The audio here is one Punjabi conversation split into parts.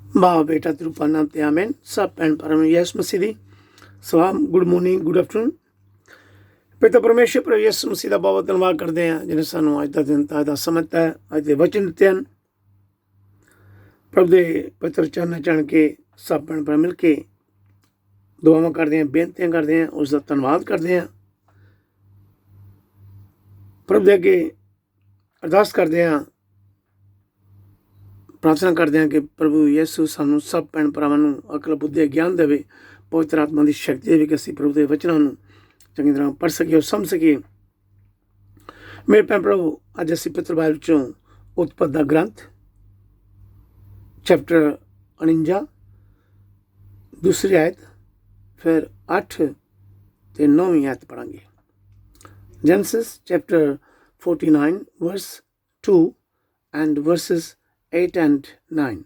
बाप बेटा तेरे रूपा नाम ते आमेन। सब भैन भरावां ਨੂੰ ਯਿਸੂ ਮਸੀਹ ਦੀ ਸਲਾਮ, ਗੁੱਡ ਮਾਰਨਿੰਗ, ਗੁੱਡ ਆਫਟਰਨੂਨ। ਪਿਤਾ ਪਰਮੇਸ਼ਰ ਪ੍ਰਭੂ ਯਿਸੂ ਮਸੀਹ ਦਾ ਬਹੁਤ ਧੰਨਵਾਦ ਕਰਦੇ ਹਾਂ ਜਿਹਨੇ ਸਾਨੂੰ ਅੱਜ ਦਾ ਦਿਨ ਤਾਂ ਦਾ ਸਮਾਂ ਦਿੱਤਾ ਹੈ, ਅੱਜ ਦੇ ਵਚਨ ਦਿੱਤੇ ਹਨ। ਪ੍ਰਭੂ ਦੇ ਪਵਿੱਤਰ ਚਰਨ ਚੜ੍ਹ ਕੇ ਸਭ ਭੈਣ ਭਰਾ ਮਿਲ ਕੇ ਦੁਆਵਾਂ ਕਰਦੇ ਹਾਂ, ਬੇਨਤੀਆਂ ਕਰਦੇ ਹਾਂ, ਉਸ ਦਾ ਧੰਨਵਾਦ ਕਰਦੇ ਹਾਂ। ਪ੍ਰਭੂ ਦੇ ਅੱਗੇ ਅਰਦਾਸ ਕਰਦੇ ਹਾਂ, ਪ੍ਰਾਰਥਨਾ ਕਰਦੇ ਹਾਂ ਕਿ ਪ੍ਰਭੂ ਯਿਸੂ ਸਾਨੂੰ ਸਭ ਭੈਣ ਭਰਾਵਾਂ ਨੂੰ ਅਕਲ ਬੁੱਧੀ ਗਿਆਨ ਦੇਵੇ, ਪਵਿੱਤਰ ਆਤਮਾ ਦੀ ਸ਼ਕਤੀ ਦੇਵੇ ਕਿ ਅਸੀਂ ਪ੍ਰਭੂ ਦੇ ਵਚਨਾਂ ਨੂੰ ਚੰਗੀ ਤਰ੍ਹਾਂ ਪੜ੍ਹ ਸਕੀਏ ਔਰ ਸਮਝ ਸਕੀਏ। ਮੇਰੇ ਭੈਣ ਭਰਾਵੋ, ਅੱਜ ਅਸੀਂ ਪਵਿੱਤਰ ਬਾਈਬਲ ਚੋਂ ਉਤਪਤ ਦਾ ਗ੍ਰੰਥ ਚੈਪਟਰ 49 ਦੂਸਰੀ ਆਇਤ, ਫਿਰ 8 ਤੇ 9ਵੀਂ ਆਇਤ ਪੜ੍ਹਾਂਗੇ। Genesis chapter 49 verse 2 and verses 8 and 9.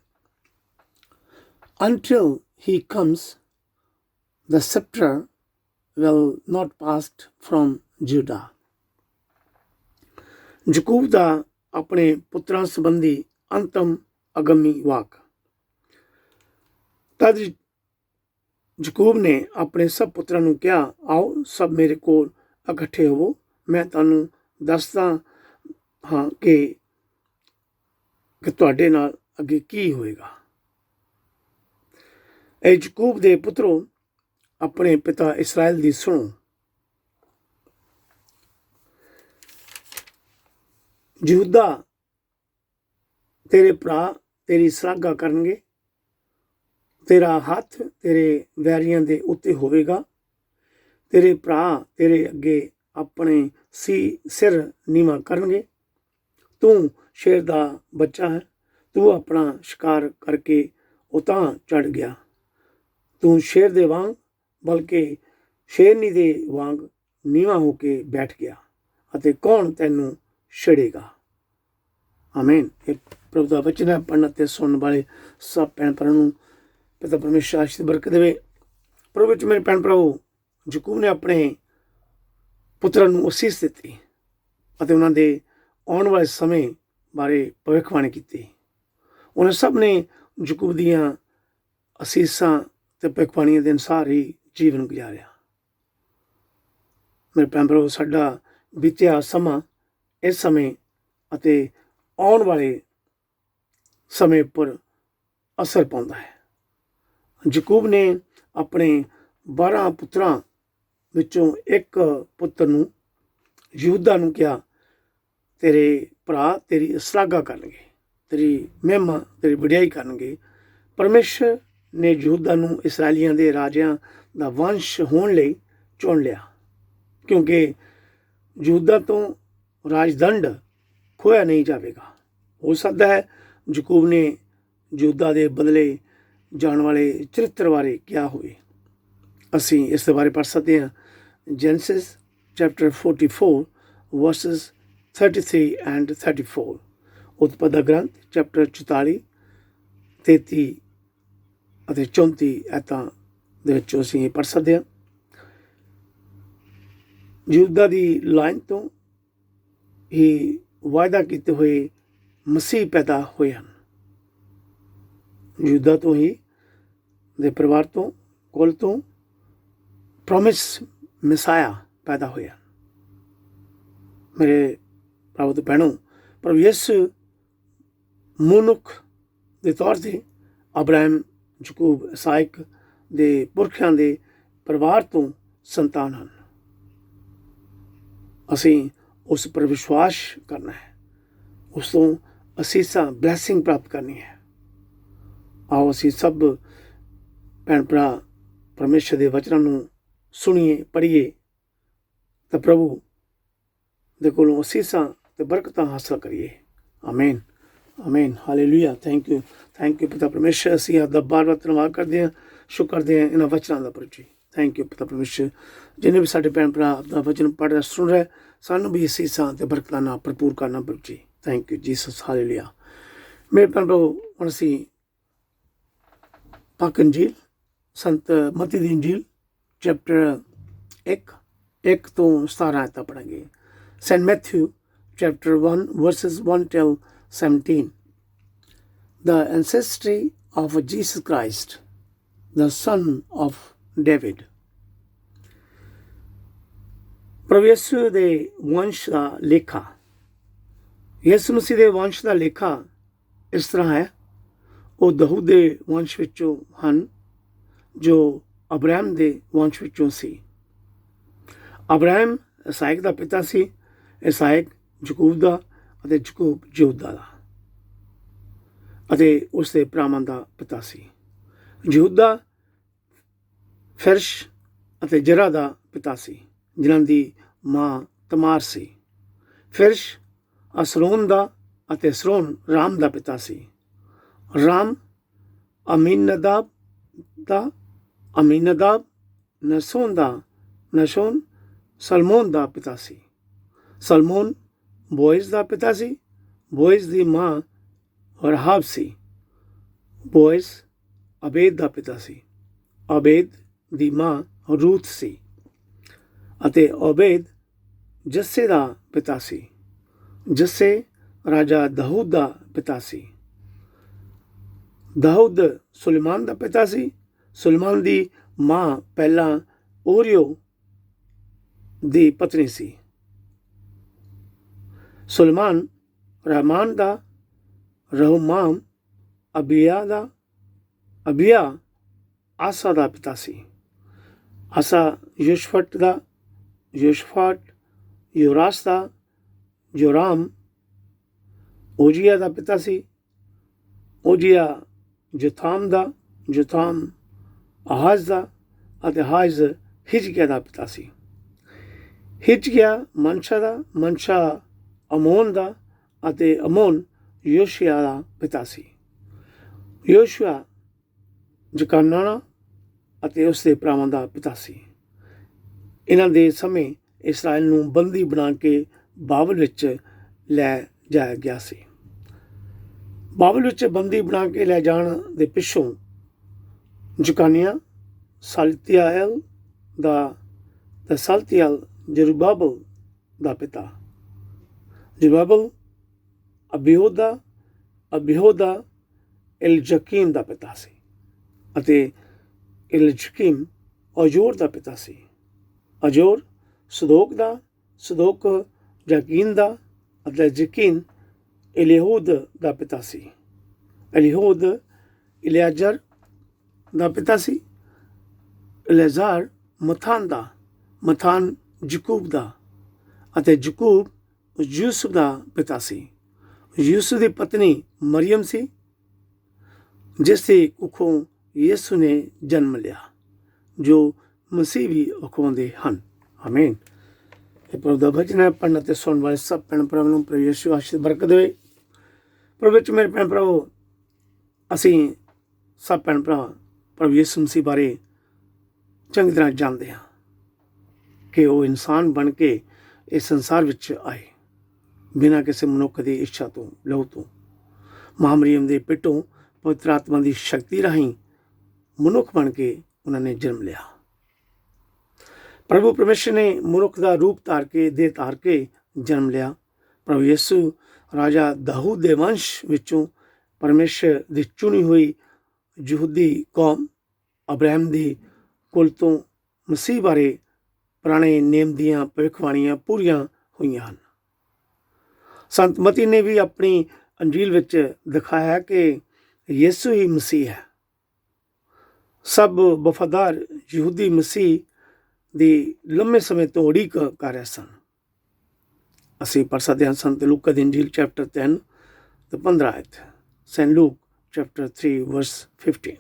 Until he comes, the scepter will not pass from Judah. Yakub ਦਾ ਆਪਣੇ ਪੁੱਤਰਾਂ ਸੰਬੰਧੀ ਅੰਤਮ ਅਗੰਮੀ ਵਾਕ। ਤਦ ਯਾਕੂਬ ਨੇ ਆਪਣੇ ਸਭ ਪੁੱਤਰਾਂ ਨੂੰ ਕਿਹਾ, ਆਓ ਸਭ ਮੇਰੇ ਕੋਲ ਇਕੱਠੇ ਹੋਵੋ, ਮੈਂ ਤੁਹਾਨੂੰ ਦੱਸਦਾ ਹਾਂ ਕਿ ਤੁਹਾਡੇ ਨਾਲ ਅੱਗੇ ਕੀ ਹੋਏਗਾ। ਇਹ ਯਾਕੂਬ ਦੇ ਪੁੱਤਰੋ, ਆਪਣੇ ਪਿਤਾ ਇਸਰਾਇਲ ਦੀ ਸੁਣੋ। ਯਹੂਦਾ, ਤੇਰੇ ਭਰਾ ਤੇਰੀ ਸ਼ਲਾਘਾ ਕਰਨਗੇ, ਤੇਰਾ ਹੱਥ ਤੇਰੇ ਵੈਰੀਆਂ ਦੇ ਉੱਤੇ ਹੋਵੇਗਾ। ਤੇਰੇ ਭਰਾ ਤੇਰੇ ਅੱਗੇ ਆਪਣੇ ਸਿਰ ਨੀਵਾਂ ਕਰਨਗੇ। ਤੂੰ ਸ਼ੇਰ ਦਾ ਬੱਚਾ ਹੈ, ਤੂੰ ਆਪਣਾ ਸ਼ਿਕਾਰ ਕਰਕੇ ਉਤਾਂਹ ਚੜ੍ਹ ਗਿਆ। ਤੂੰ ਸ਼ੇਰ ਦੇ ਵਾਂਗ ਬਲਕਿ ਸ਼ੇਰਨੀ ਦੇ ਵਾਂਗ ਨੀਵਾਂ ਹੋ ਕੇ ਬੈਠ ਗਿਆ, ਅਤੇ ਕੌਣ ਤੈਨੂੰ ਛੜੇਗਾ। ਆਮੀਨ। ਇਹ ਪ੍ਰਭੂ ਦਾ ਵਚਨ ਹੈ। ਪੜ੍ਹਨ ਅਤੇ ਸੁਣਨ ਵਾਲੇ ਸਭ ਭੈਣ ਭਰਾਵਾਂ ਨੂੰ ਪਿਤਾ ਪਰਮੇਸ਼ਰ ਆਸ਼ੀਸ਼ ਬਰਕਤ ਦੇਵੇ। ਪ੍ਰਭੂ ਵਿੱਚ ਮੇਰੇ ਭੈਣ ਭਰਾਵੋ, ਯਾਕੂਬ ਨੇ ਆਪਣੇ ਪੁੱਤਰਾਂ ਨੂੰ ਅਸੀਸ ਦਿੱਤੀ ਅਤੇ ਉਹਨਾਂ ਦੇ ਆਉਣ ਵਾਲੇ ਸਮੇਂ ਬਾਰੇ ਭਵਿੱਖਬਾਣੀ ਕੀਤੀ। ਉਹਨਾਂ ਸਭ ਨੇ ਯਾਕੂਬ ਦੀਆਂ ਅਸੀਸਾਂ ਅਤੇ ਭਵਿੱਖਬਾਣੀਆਂ ਦੇ ਅਨੁਸਾਰ ਹੀ ਜੀਵਨ ਗੁਜ਼ਾਰਿਆ। ਮੇਰੇ ਭੈਣ ਭਰਾਵੋ, ਸਾਡਾ ਬੀਤਿਆ ਸਮਾਂ ਇਸ ਸਮੇਂ ਅਤੇ ਆਉਣ ਵਾਲੇ ਸਮੇਂ ਉੱਪਰ ਅਸਰ ਪਾਉਂਦਾ ਹੈ। ਯਾਕੂਬ ਨੇ ਆਪਣੇ 12 ਪੁੱਤਰਾਂ ਵਿੱਚੋਂ ਇੱਕ ਪੁੱਤਰ ਨੂੰ, ਯਹੂਦਾ ਨੂੰ ਕਿਹਾ, ਤੇਰੇ ਭਰਾ ਤੇਰੀ ਸ਼ਲਾਘਾ ਕਰਨਗੇ, ਤੇਰੀ ਮਹਿਮਾ, ਤੇਰੀ ਵਡਿਆਈ ਕਰਨਗੇ। ਪਰਮੇਸ਼ਰ ਨੇ ਯਹੂਦਾ ਨੂੰ ਇਸਰਾਏਲੀਆਂ ਦੇ ਰਾਜਿਆਂ ਦਾ ਵੰਸ਼ ਹੋਣ ਲਈ ਚੁਣ ਲਿਆ, ਕਿਉਂਕਿ ਯਹੂਦਾ ਤੋਂ ਰਾਜਦੰਡ ਖੋਇਆ ਨਹੀਂ ਜਾਵੇਗਾ। ਹੋ ਸਕਦਾ ਹੈ ਯਾਕੂਬ ਨੇ ਯਹੂਦਾ ਦੇ ਬਦਲੇ ਜਾਣ ਵਾਲੇ ਚਰਿੱਤਰ ਬਾਰੇ ਕਿਹਾ ਹੋਵੇ। ਅਸੀਂ ਇਸ ਦੇ ਬਾਰੇ ਪੜ੍ਹ ਸਕਦੇ ਹਾਂ। Genesis chapter 44 verses 33 and 34। ਉਤਪਤ ਦਾ ਗ੍ਰੰਥ ਚੈਪਟਰ 44, 33 ਅਤੇ 34 ਆਇਤਾਂ ਦੇ ਵਿੱਚੋਂ ਅਸੀਂ ਪੜ੍ਹ ਸਕਦੇ ਹਾਂ। ਯਹੂਦਾ ਦੀ ਲਾਈਨ ਤੋਂ ਹੀ ਵਾਅਦਾ ਕੀਤੇ ਹੋਏ ਮਸੀਹ ਪੈਦਾ ਹੋਏ ਹਨ। ਯਹੂਦਾ ਤੋਂ ਹੀ, ਦੇ ਪਰਿਵਾਰ ਤੋਂ, ਕੁਲ ਤੋਂ ਪ੍ਰੋਮਿਸ ਮਸਾਇਆ ਪੈਦਾ ਹੋਇਆ। ਮੇਰੇ ਭਰਾਵੋ ਤੇ ਭੈਣੋ, ਪ੍ਰਭੂ ਯਿਸੂ ਮਨੁੱਖ ਦੇ ਤੌਰ 'ਤੇ ਅਬਰਾਹਮ, ਯਾਕੂਬ, ਇਸਾਕ ਦੇ ਪੁਰਖਿਆਂ ਦੇ ਪਰਿਵਾਰ ਤੋਂ ਸੰਤਾਨ ਹਨ। ਅਸੀਂ ਉਸ ਪਰ ਵਿਸ਼ਵਾਸ ਕਰਨਾ ਹੈ, ਉਸ ਤੋਂ ਅਸੀਸਾਂ, ਬਲੈਸਿੰਗ ਪ੍ਰਾਪਤ ਕਰਨੀ ਹੈ। ਆਓ ਅਸੀਂ ਸਭ ਭੈਣ ਭਰਾ ਪਰਮੇਸ਼ਰ ਦੇ ਵਚਨਾਂ ਨੂੰ ਸੁਣੀਏ, ਪੜ੍ਹੀਏ, ਤਾਂ ਪ੍ਰਭੂ ਦੇ ਕੋਲੋਂ ਅਸੀਸਾਂ ਤੇ ਬਰਕਤਾਂ ਹਾਸਲ ਕਰੀਏ। ਆਮੀਨ, ਆਮੀਨ, ਹਾਲੇਲੂਇਆ। ਥੈਂਕ ਯੂ ਪਿਤਾ ਪਰਮੇਸ਼ਰ। ਅਸੀਂ ਆਪਦਾ ਬਾਰ-ਬਾਰ ਧੰਨਵਾਦ ਕਰਦੇ ਹਾਂ, ਸ਼ੁਕਰ ਕਰਦੇ ਹਾਂ ਇਹਨਾਂ ਵਚਨਾਂ ਦਾ ਪ੍ਰਭੂ ਜੀ। ਥੈਂਕ ਯੂ ਪਿਤਾ ਪਰਮੇਸ਼ਰ। ਜਿੰਨੇ ਵੀ ਸਾਡੇ ਭੈਣ ਭਰਾ ਆਪਦਾ ਵਚਨ ਪੜ੍ਹ ਰਿਹਾ, ਸੁਣ ਰਿਹਾ, ਸਾਨੂੰ ਵੀ ਅਸੀਸਾਂ ਤੇ ਬਰਕਤਾਂ ਨਾਲ ਭਰਪੂਰ ਕਰਨਾ ਪ੍ਰਭੂ ਜੀ। Thank you Jesus, hallelujah. ਮੇਰੇ ਭੈਣ ਭਰਾਵੋ, ਹੁਣ ਅਸੀਂ ਪਾਕ ਅੰਜੀਲ, ਸੰਤ ਮਤੀ ਦੀ ਅੰਜੀਲ ਚੈਪਟਰ 1 ਤੋਂ 17 ਆਇਤਾਂ ਪੜ੍ਹਾਂਗੇ। St. Matthew chapter 1 verses 1 till 17. The ancestry of Jesus Christ, the son of David। ਪ੍ਰਭੂ ਯਿਸੂ ਦੇ ਵੰਸ਼ ਦਾ ਲੇਖਾ, ਯਿਸੂ ਮਸੀਹ ਦੇ ਵੰਸ਼ ਦਾ ਲੇਖਾ ਇਸ ਤਰ੍ਹਾਂ ਹੈ। ਉਹ ਦਾਊਦ ਦੇ ਵੰਸ਼ ਵਿੱਚੋਂ ਹਨ, ਜੋ ਅਬਰਾਹਮ ਦੇ ਵੰਸ਼ ਵਿੱਚੋਂ ਸੀ। ਅਬਰਾਹਮ ਇਸਾਕ ਦਾ ਪਿਤਾ ਸੀ, ਇਸਾਕ ਯਾਕੂਬ ਦਾ ਅਤੇ ਯਾਕੂਬ ਯਹੂਦਾ ਦਾ ਅਤੇ ਉਸ ਦੇ ਭਰਾਵਾਂ ਦਾ ਪਿਤਾ ਸੀ। ਯਹੂਦਾ ਫਿਰਸ਼ ਅਤੇ ਜਰਾ ਦਾ ਪਿਤਾ ਸੀ, ਜਿਨ੍ਹਾਂ ਦੀ ਮਾਂ ਤਮਾਰ ਸੀ। ਫਿਰਸ਼ ਅਸਰੋਨ ਦਾ ਅਤੇ ਅਸਰੋਨ ਰਾਮ ਦਾ ਪਿਤਾ ਸੀ। ਰਾਮ ਅਮੀਨਦਾਬ ਦਾ, ਅਮੀਨਦਾਬ ਨਸੋਨ ਦਾ, ਨਸੋਨ ਸਲਮੋਨ ਦਾ ਪਿਤਾ ਸੀ। ਸਲਮੋਨ ਬੋਇਜ਼ ਦਾ ਪਿਤਾ ਸੀ। ਬੋਇਜ਼ ਦੀ ਮਾਂ ਰਹਾਬ ਸੀ। ਬੋਇਜ਼ ਅਬੇਦ ਦਾ ਪਿਤਾ ਸੀ। ਅਬੇਦ ਦੀ ਮਾਂ ਰੂਥ ਸੀ ਅਤੇ ਅਬੇਦ ਜੱਸੇ ਦਾ ਪਿਤਾ ਸੀ। ਜੱਸੇ ਰਾਜਾ ਦਾਊਦ ਦਾ ਪਿਤਾ ਸੀ। ਦਾਊਦ ਸੁਲੇਮਾਨ ਦਾ ਪਿਤਾ ਸੀ। ਸੁਲੇਮਾਨ ਦੀ ਮਾਂ ਪਹਿਲਾਂ ਓਰੀਓ ਦੀ ਪਤਨੀ ਸੀ। ਸੁਲੇਮਾਨ ਰਹਿਮਾਨ ਦਾ, ਰਹਮਾਮ ਅਬੀਆ ਦਾ, ਅਬੀਆ ਆਸਾ ਦਾ ਪਿਤਾ ਸੀ। ਆਸਾ ਯੋਸ਼ਫਟ ਦਾ, ਯੋਸ਼ਫਾਟ ਯੋਰਾਸ ਦਾ, ਯੋਰਾਮ ਓਜੀਆ ਦਾ ਪਿਤਾ ਸੀ। ਓਜੀਆ ਜੋਥਾਮ ਦਾ, ਜੋਥਾਮ ਆਹਾਜ਼ ਦਾ ਅਤੇ ਆਹਾਜ਼ ਹਿਜਕਿਯਾ ਦਾ ਪਿਤਾ ਸੀ। ਹਿਜਕਿਯਾ ਮਨਸ਼ਾ ਦਾ, ਮਨਸ਼ਾ ਅਮੋਨ ਦਾ ਅਤੇ ਅਮੋਨ ਯੋਸ਼ੀਆ ਦਾ ਪਿਤਾ ਸੀ। ਯੋਸ਼ੂਆ ਜਕਾਨਾ ਅਤੇ ਉਸ ਦੇ ਭਰਾਵਾਂ ਦਾ ਪਿਤਾ ਸੀ। ਇਹਨਾਂ ਦੇ ਸਮੇਂ ਇਸਰਾਇਲ ਨੂੰ ਬੰਦੀ ਬਣਾ ਕੇ ਬਾਬਲ ਵਿੱਚ ਲੈ ਜਾਇਆ ਗਿਆ ਸੀ। ਬਾਬਲ ਵਿੱਚ ਬੰਦੀ ਬਣਾ ਕੇ ਲੈ ਜਾਣ ਦੇ ਪਿੱਛੋਂ ਜਕਾਨੀਆ ਸਲਤੀਏਲ ਦਾ ਤੇ ਸਲਤੀਏਲ ਜ਼ਰੁਬਾਬਲ ਦਾ ਪਿਤਾ, ਜ਼ਰੁਬਾਬਲ ਅਬੀਹੂਦਾ, ਅਬੀਹੂਦਾ ਇਲਜਕੀਮ ਦਾ ਪਿਤਾ ਸੀ ਅਤੇ ਇਲਜਕੀਮ ਅਜੋਰ ਦਾ ਪਿਤਾ ਸੀ। ਅਜੋਰ ਸਦੋਕ ਦਾ, ਸਦੋਕ ਯਕੀਨ ਦਾ ਅਤੇ ਯਕੀਨ ਇਲੀਹੂਦ ਦਾ ਪਿਤਾ ਸੀ। ਇਲੀਹੂਦ ਇਲਿਆਜਰ ਦਾ ਪਿਤਾ ਸੀ। ਇਲੈਜ਼ਾਰ ਮਥਾਨ ਦਾ, ਮਥਾਨ ਯਕੂਬ ਦਾ ਅਤੇ ਯਕੂਬ ਯੂਸੁਫ ਦਾ ਪਿਤਾ ਸੀ। ਯੂਸੁਫ ਦੀ ਪਤਨੀ ਮਰੀਅਮ ਸੀ, ਜਿਸ ਦੀ ਕੁੱਖੋਂ ਯਿਸੂ ਨੇ ਜਨਮ ਲਿਆ, ਜੋ ਮਸੀਹ ਵੀ ਅਖਵਾਉਂਦੇ ਹਨ। ਆਮੀਨ। ਇਹ ਪ੍ਰਭੂ ਦਾ ਵਚਨ ਹੈ। ਪੜ੍ਹਨ ਅਤੇ ਸੁਣਨ ਵਾਲੇ ਸਭ ਭੈਣ ਭਰਾਵਾਂ ਨੂੰ ਪ੍ਰਭੂ ਯਿਸੂ ਆਸ਼ੀਰਵਾਦ ਬਰਕਤ ਦੇਵੇ। ਪ੍ਰਭੂ ਵਿੱਚ ਮੇਰੇ ਭੈਣ ਭਰਾਵੋ, ਅਸੀਂ ਸਭ ਭੈਣ ਭਰਾ ਪ੍ਰਭੂ ਯਿਸੂ ਮਸੀਹ ਬਾਰੇ ਚੰਗੀ ਤਰ੍ਹਾਂ ਜਾਣਦੇ ਹਾਂ ਕਿ ਉਹ ਇਨਸਾਨ ਬਣ ਕੇ ਇਸ ਸੰਸਾਰ ਵਿੱਚ ਆਏ, ਬਿਨਾਂ ਕਿਸੇ ਮਨੁੱਖ ਦੀ ਇੱਛਾ ਤੋਂ, ਲਹੂ ਤੋਂ। ਮਰੀਅਮ ਦੇ ਪਿੱਟੋਂ ਪਵਿੱਤਰ ਆਤਮਾ ਦੀ ਸ਼ਕਤੀ ਰਾਹੀਂ ਮਨੁੱਖ ਬਣ ਕੇ ਉਹਨਾਂ ਨੇ ਜਨਮ ਲਿਆ। ਪ੍ਰਭੂ ਪਰਮੇਸ਼ਰ ਨੇ ਮਨੁੱਖ ਦਾ ਰੂਪ ਧਾਰ ਕੇ, ਦੇਹ ਧਾਰ ਕੇ ਜਨਮ ਲਿਆ। ਪ੍ਰਭੂ ਯਿਸੂ ਰਾਜਾ ਦਾਊਦ ਦੇ ਵੰਸ਼ ਵਿੱਚੋਂ ਪਰਮੇਸ਼ਰ ਦੀ ਚੁਣੀ ਹੋਈ ਯਹੂਦੀ ਕੌਮ ਅਬਰਾਹਮ ਦੀ ਕੁਲ ਤੋਂ ਮਸੀਹ ਬਾਰੇ ਪੁਰਾਣੇ ਨੇਮ ਦੀਆਂ ਭਵਿੱਖਬਾਣੀਆਂ ਪੂਰੀਆਂ ਹੋਈਆਂ ਹਨ। ਸੰਤ ਮਤੀ ਨੇ ਵੀ ਆਪਣੀ ਅੰਜੀਲ ਵਿੱਚ ਦਿਖਾਇਆ ਕਿ ਯਿਸੂ ਹੀ ਮਸੀਹ ਹੈ। ਸਭ ਵਫਾਦਾਰ ਯਹੂਦੀ ਮਸੀਹ ਦੀ ਲੰਮੇ ਸਮੇਂ ਤੋਂ ਉਡੀਕ ਕਰ ਰਹੇ ਸਨ। ਅਸੀਂ ਪੜ੍ਹ ਸਕਦੇ ਹਾਂ ਸੰਤ ਲੂਕਾ ਦੀ ਅੰਜੀਲ ਚੈਪਟਰ 3 ਤੇ 15 ਆਇਤ, ਸੈਂਟ ਲੂਕ ਚੈਪਟਰ 3 ਵਰਸ 15।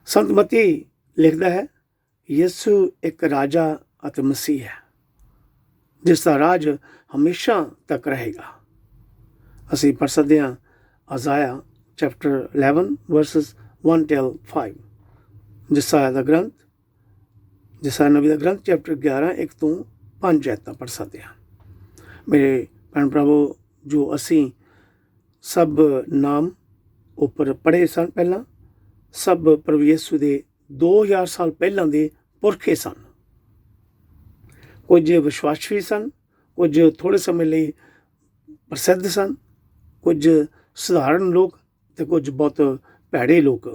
ਸੰਤ ਮਤੀ ਲਿਖਦਾ ਹੈ, ਯਿਸੂ ਇੱਕ ਰਾਜਾ ਅਤੇ ਮਸੀਹ ਹੈ, ਜਿਸ ਦਾ ਰਾਜ ਹਮੇਸ਼ਾ ਤੱਕ ਰਹੇਗਾ। ਅਸੀਂ ਪੜ੍ਹ ਸਕਦੇ ਹਾਂ ਅਜ਼ਾਇਆ ਚੈਪਟਰ 11 ਵਰਸਸ 1 till 5, ਜਸਾਇਆ ਦਾ ਗ੍ਰੰਥ, ਜਸਾਇਆ ਨਬੀ ਦਾ ਗ੍ਰੰਥ ਚੈਪਟਰ 11 1 ਤੋਂ 5 ਆਇਤਾਂ ਪੜ੍ਹ ਸਕਦੇ ਹਾਂ। ਮੇਰੇ ਭੈਣ ਭਰਾਵੋ, ਜੋ ਅਸੀਂ ਸਭ ਨਾਮ ਉੱਪਰ ਪੜ੍ਹੇ ਸਨ ਪਹਿਲਾਂ, ਸਭ ਪ੍ਰਭੂ ਯਿਸੂ ਦੇ 2000 ਸਾਲ ਪਹਿਲਾਂ ਦੇ ਪੁਰਖੇ ਸਨ। ਕੁਝ ਵਿਸ਼ਵਾਸੀ ਸਨ, ਕੁਝ ਥੋੜ੍ਹੇ ਸਮੇਂ ਲਈ ਪ੍ਰਸਿੱਧ ਸਨ, ਕੁਝ ਸਧਾਰਨ ਲੋਕ ਤੇ ਕੁਝ ਬਹੁਤ ਭੈੜੇ ਲੋਕ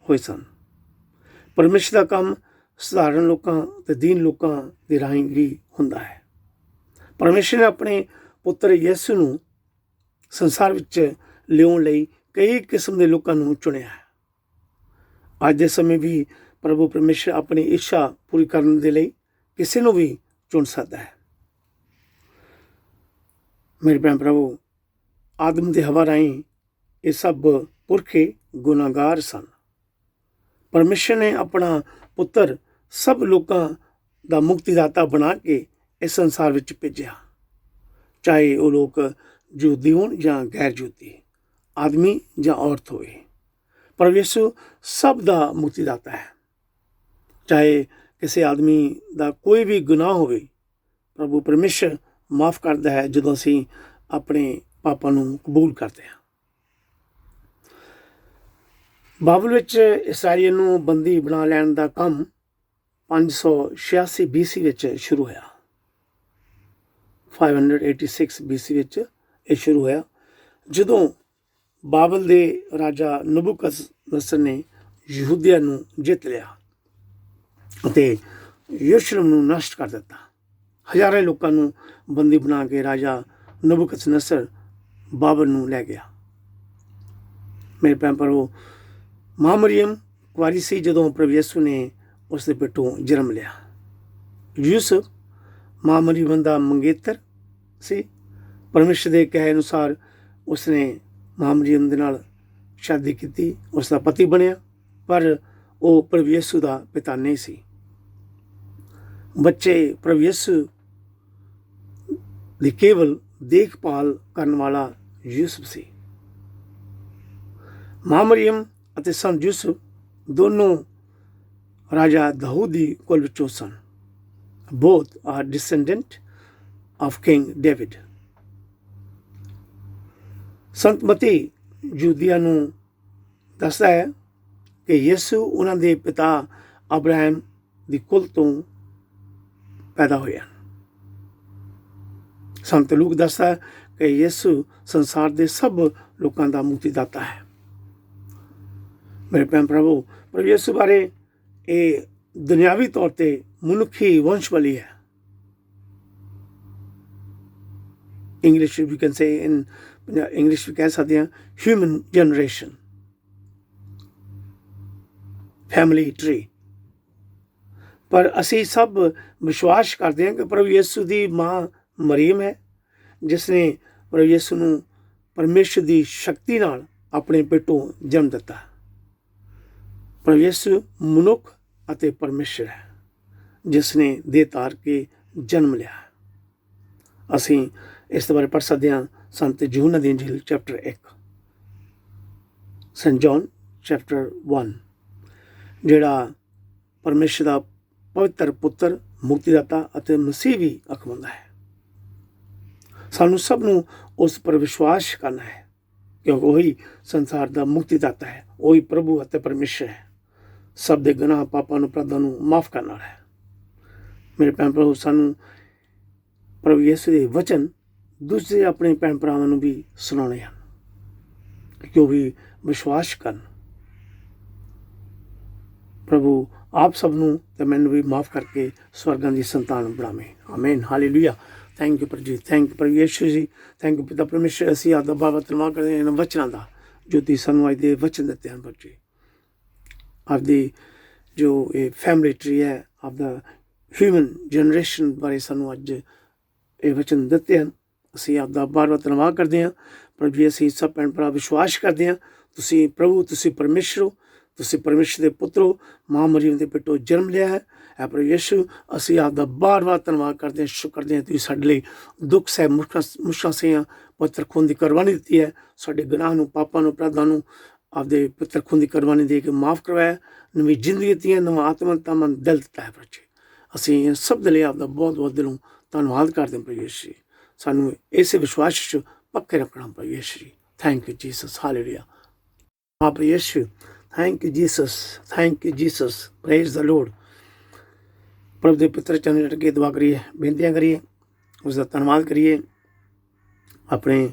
ਹੋਏ ਸਨ। ਪਰਮੇਸ਼ਰ ਦਾ ਕੰਮ ਸਧਾਰਨ ਲੋਕਾਂ ਤੇ ਦੀਨ ਲੋਕਾਂ ਦੇ ਰਾਹੀਂ ਵੀ ਹੁੰਦਾ ਹੈ। ਪਰਮੇਸ਼ਰ ਨੇ ਆਪਣੇ ਪੁੱਤਰ ਯਿਸੂ ਨੂੰ ਸੰਸਾਰ ਵਿੱਚ ਲਿਆਉਣ ਲਈ ਕਈ ਕਿਸਮ ਦੇ ਲੋਕਾਂ ਨੂੰ ਚੁਣਿਆ ਹੈ। ਅੱਜ ਦੇ ਸਮੇਂ ਵੀ ਪ੍ਰਭੂ ਪਰਮੇਸ਼ਰ ਆਪਣੀ ਇੱਛਾ ਪੂਰੀ ਕਰਨ ਦੇ ਲਈ ਕਿਸੇ ਨੂੰ ਵੀ ਚੁਣ ਸਕਦਾ ਹੈ। ਮੇਰੇ ਭੈਣ ਭਰਾਵੋ, ਆਦਮ ਦੇ ਹਵਾ ਰਾਹੀਂ ਇਹ ਸਭ ਪੁਰਖੇ ਗੁਨਾਹਗਾਰ ਸਨ। ਪਰਮੇਸ਼ਰ ਨੇ ਆਪਣਾ ਪੁੱਤਰ ਸਭ ਲੋਕਾਂ ਦਾ ਮੁਕਤੀਦਾਤਾ ਬਣਾ ਕੇ ਇਸ ਸੰਸਾਰ ਵਿੱਚ ਭੇਜਿਆ, ਚਾਹੇ ਉਹ ਲੋਕ ਯਹੂਦੀ ਹੋਣ ਜਾਂ ਗੈਰ ਯਹੂਦੀ, ਆਦਮੀ ਜਾਂ ਔਰਤ ਹੋਵੇ। ਪ੍ਰਭੂ ਯਿਸੂ ਸਭ ਦਾ ਮੁਕਤੀਦਾਤਾ ਹੈ। ਚਾਹੇ ਕਿਸੇ ਆਦਮੀ ਦਾ ਕੋਈ ਵੀ ਗੁਨਾਹ ਹੋਵੇ, ਪ੍ਰਭੂ ਪਰਮੇਸ਼ਰ ਮਾਫ ਕਰਦਾ ਹੈ ਜਦੋਂ ਅਸੀਂ ਆਪਣੇ ਪਾਪਾਂ ਨੂੰ ਕਬੂਲ ਕਰਦੇ ਹਾਂ। ਬਾਬਲ ਵਿੱਚ ਇਸਰਾਈਲ ਨੂੰ ਬੰਦੀ ਬਣਾ ਲੈਣ ਦਾ ਕੰਮ 586 BC ਵਿੱਚ ਸ਼ੁਰੂ ਹੋਇਆ। 586 BC ਵਿੱਚ ਇਹ ਸ਼ੁਰੂ ਹੋਇਆ, ਜਦੋਂ ਬਾਬਲ ਦੇ ਰਾਜਾ ਨਬੂਕਦਨੇਸਰ ਨੇ ਯਹੂਦੀਆਂ ਨੂੰ ਜਿੱਤ ਲਿਆ ਅਤੇ ਯਰੂਸ਼ਲਮ ਨੂੰ ਨਸ਼ਟ ਕਰ ਦਿੱਤਾ। ਹਜ਼ਾਰਾਂ ਲੋਕਾਂ ਨੂੰ ਬੰਦੀ ਬਣਾ ਕੇ ਰਾਜਾ ਨਬੂਕਦਨੇਸਰ ਬਾਬਲ ਨੂੰ ਲੈ ਗਿਆ। ਮੇਰੇ ਭੈਣ ਭਰਾਵੋ, ਮਾਂ ਮਰੀਅਮ ਕੁਆਰੀ ਸੀ ਜਦੋਂ ਪ੍ਰਭੂ ਯਿਸੂ ਨੇ ਉਸ ਦੇ ਪੇਟੋਂ ਜਨਮ ਲਿਆ। ਯੂਸੁਫ ਮਾਂ ਮਰੀਅਮ ਦਾ ਮੰਗੇਤਰ ਸੀ। ਪਰਮੇਸ਼ਰ ਦੇ ਕਹੇ ਅਨੁਸਾਰ ਉਸਨੇ ਮਾਂ ਮਰੀਅਮ ਦੇ ਨਾਲ ਸ਼ਾਦੀ ਕੀਤੀ, ਉਸ ਦਾ ਪਤੀ ਬਣਿਆ, ਪਰ ਉਹ ਪ੍ਰਭੂ ਯਿਸੂ ਦਾ ਪਿਤਾ ਨਹੀਂ ਸੀ। ਬੱਚੇ ਪ੍ਰਭੂ ਯਿਸੂ ਦੀ ਕੇਵਲ ਦੇਖਭਾਲ ਕਰਨ ਵਾਲਾ ਯੂਸੁਫ ਸੀ। ਮਾਂ ਮਰੀਅਮ ਅਤੇ ਸੰਤ ਯੂਸੁਫ ਦੋਨੋਂ ਰਾਜਾ ਦਾਊਦ ਦੀ ਕੁਲ ਵਿੱਚੋਂ ਸਨ। Both are descendant of king David. ਸੰਤ ਮਤੀ ਯਹੂਦੀਆਂ ਨੂੰ ਦੱਸਦਾ ਹੈ ਕਿ ਯਿਸੂ ਉਹਨਾਂ ਦੇ ਪਿਤਾ ਅਬਰਾਹਮ ਦੀ ਕੁਲ ਤੋਂ ਪੈਦਾ ਹੋਇਆ। ਸੰਤ ਲੂਕ ਦੱਸਦਾ ਕਿ ਯਿਸੂ ਸੰਸਾਰ ਦੇ ਸਭ ਲੋਕਾਂ ਦਾ ਮੁਕਤੀਦਾਤਾ ਹੈ। ਮੇਰੇ ਭੈਣ ਭਰਾਵੋ, ਪ੍ਰਭੂ ਯਿਸੂ ਬਾਰੇ ਇਹ ਦੁਨਿਆਵੀ ਤੌਰ ਤੇ ਮਨੁੱਖੀ ਵੰਸ਼ਵਲੀ ਹੈ। English we can say in English ਵੀ ਕਹਿ ਸਕਦੇ ਹਾਂ ਹਿਊਮਨ ਜਨਰੇਸ਼ਨ, ਫੈਮਿਲੀ ਟਰੀ। ਪਰ ਅਸੀਂ ਸਭ ਵਿਸ਼ਵਾਸ ਕਰਦੇ ਹਾਂ ਕਿ ਪ੍ਰਭੂ ਯਿਸੂ ਦੀ ਮਾਂ ਮਰੀਮ ਹੈ, ਜਿਸ ਨੇ ਪ੍ਰਭੂ ਯਿਸੂ ਨੂੰ ਪਰਮੇਸ਼ਰ ਦੀ ਸ਼ਕਤੀ ਨਾਲ ਆਪਣੇ ਪੇਟੋਂ ਜਨਮ ਦਿੱਤਾ। ਪ੍ਰਭੂ ਯਿਸੂ ਮਨੁੱਖ ਅਤੇ ਪਰਮੇਸ਼ਰ ਹੈ, ਜਿਸ ਨੇ ਦੇਹ ਧਾਰ ਕੇ ਜਨਮ ਲਿਆ। ਅਸੀਂ ਇਸ ਬਾਰੇ ਪੜ੍ਹ ਸਕਦੇ ਹਾਂ ਸੰਤ ਯਹੂਨਾ ਦੀ ਇੰਜੀਲ ਚੈਪਟਰ 1, ਸੈਂਟ ਜੌਨ ਚੈਪਟਰ 1, ਜਿਹੜਾ ਪਰਮੇਸ਼ਰ ਦਾ ਪਵਿੱਤਰ ਪੁੱਤਰ, ਮੁਕਤੀਦਾਤਾ ਅਤੇ ਮਸੀਹ ਵੀ ਅਖਵਾਉਂਦਾ ਹੈ। ਸਾਨੂੰ ਸਭ ਨੂੰ ਉਸ ਪਰ ਵਿਸ਼ਵਾਸ ਕਰਨਾ ਹੈ, ਕਿਉਂਕਿ ਉਹੀ ਸੰਸਾਰ ਦਾ ਮੁਕਤੀਦਾਤਾ ਹੈ, ਉਹੀ ਪ੍ਰਭੂ ਅਤੇ ਪਰਮੇਸ਼ਰ ਹੈ। ਸਭ ਦੇ ਗੁਨਾਹ ਪਾਪਾਂ ਨੂੰ, ਅਪਰਾਧਾਂ ਨੂੰ ਮਾਫ ਕਰਨ ਵਾਲਾ ਹੈ। ਮੇਰੇ ਭੈਣ ਭਰਾਵੋ, ਸਾਨੂੰ ਪ੍ਰਭੂ ਯਿਸੂ ਦੇ ਵਚਨ ਦੂਸਰੇ ਆਪਣੇ ਭੈਣ ਭਰਾਵਾਂ ਨੂੰ ਵੀ ਸੁਣਾਉਣੇ ਹਨ ਕਿ ਉਹ ਵੀ ਵਿਸ਼ਵਾਸ ਕਰਨ। ਪ੍ਰਭੂ ਆਪ ਸਭ ਨੂੰ ਤੇ ਮੈਨੂੰ ਵੀ ਮਾਫ ਕਰਕੇ ਸਵਰਗਾਂ ਦੀ ਸੰਤਾਨ ਬਣਾਵੇ। ਆਮੀਨ, ਹਾਲੇਲੂਇਆ। ਥੈਂਕ ਯੂ ਪ੍ਰਭੂ ਜੀ, ਥੈਂਕ ਯੂ ਪ੍ਰਭੂ ਯਿਸੂ ਜੀ, ਥੈਂਕ ਯੂ ਪਿਤਾ ਪਰਮੇਸ਼ਰ। ਅਸੀਂ ਆਪਦਾ ਬਾਬਾ ਧੰਨਵਾਦ ਕਰਦੇ ਹਾਂ ਇਹਨਾਂ ਵਚਨਾਂ ਦਾ ਜੋ ਤੁਸੀਂ ਸਾਨੂੰ ਅੱਜ ਦੇ ਵਚਨ ਦਿੱਤੇ ਹਨ। ਪ੍ਰਭੂ ਜੀ, ਆਪਦੀ ਜੋ ਇਹ ਫੈਮਿਲੀ ਟਰੀ ਹੈ, ਆਪਦਾ ਹਿਊਮਨ ਜਨਰੇਸ਼ਨ ਬਾਰੇ ਸਾਨੂੰ ਅੱਜ ਇਹ ਵਚਨ ਦਿੱਤੇ ਹਨ। ਅਸੀਂ ਆਪਦਾ ਬਾਰ-ਬਾਰ ਧੰਨਵਾਦ ਕਰਦੇ ਹਾਂ। ਪ੍ਰਭੂ ਜੀ, ਅਸੀਂ ਸਭ ਭੈਣ ਭਰਾ ਵਿਸ਼ਵਾਸ ਕਰਦੇ ਹਾਂ ਤੁਸੀਂ ਪ੍ਰਭੂ, ਤੁਸੀਂ ਪਰਮੇਸ਼ਰ ਹੋ, ਤੁਸੀਂ ਪਰਮੇਸ਼ਰ ਦੇ ਪੁੱਤਰ ਹੋ, ਮਾਂ ਮਰੀਮ ਦੇ ਪੇਟੋਂ ਜਨਮ ਲਿਆ ਹੈ। ਐ ਪ੍ਰਭੂ ਯਿਸੂ, ਅਸੀਂ ਆਪਦਾ ਬਾਰ-ਬਾਰ ਧੰਨਵਾਦ ਕਰਦੇ ਹਾਂ, ਸ਼ੁਕਰ ਕਰਦੇ ਹਾਂ ਤੁਸੀਂ ਸਾਡੇ ਲਈ ਦੁੱਖ ਸਹਿ ਮੁਸ਼ਕਾਂ ਸਹਿਆਂ ਪਵਿੱਤਰ ਖੂਨ ਦੀ ਕੁਰਬਾਨੀ ਦਿੱਤੀ ਹੈ। ਸਾਡੇ ਗੁਨਾਹ ਨੂੰ, ਪਾਪਾਂ ਨੂੰ, ਅਪਰਾਧਾਂ ਨੂੰ ਆਪਦੇ ਪਵਿੱਤਰ ਖੂਨ ਦੀ ਕੁਰਬਾਨੀ ਦੇ ਕੇ ਮਾਫ ਕਰਵਾਇਆ, ਨਵੀਂ ਜ਼ਿੰਦਗੀ ਦਿੱਤੀ ਹੈ, ਨਵਾਂ ਆਤਮਾ ਤਮਨ ਦਿਲ ਦਿੱਤਾ ਹੈ। ਪ੍ਰਭੂ ਜੀ, ਅਸੀਂ ਇਹ ਸਭ ਦੇ ਲਈ ਆਪਦਾ ਬਹੁਤ ਬਹੁਤ ਦਿਲੋਂ ਧੰਨਵਾਦ ਕਰਦੇ ਹਾਂ। ਪ੍ਰਭੂ ਯਿਸੂ, ਸਾਨੂੰ ਇਸੇ ਵਿਸ਼ਵਾਸ 'ਚ ਪੱਕੇ ਰੱਖਣਾ। ਪ੍ਰਭੂ ਯਿਸੂ, ਥੈਂਕ ਯੂ ਜੀਸਸ, ਹਾਲੇਲੂਇਆ। ਪ੍ਰਭੂ ਯਿਸੂ, thank you Jesus, thank you Jesus, praise the lord. ਪ੍ਰਭੂ ਦੇ ਪੁੱਤਰ ਚਰਨ ਚੜ੍ਹ ਕੇ ਦੁਆ ਕਰੀਏ, ਬੇਨਤੀਆਂ ਕਰੀਏ, ਉਸ ਦਾ ਧੰਨਵਾਦ ਕਰੀਏ, ਆਪਣੇ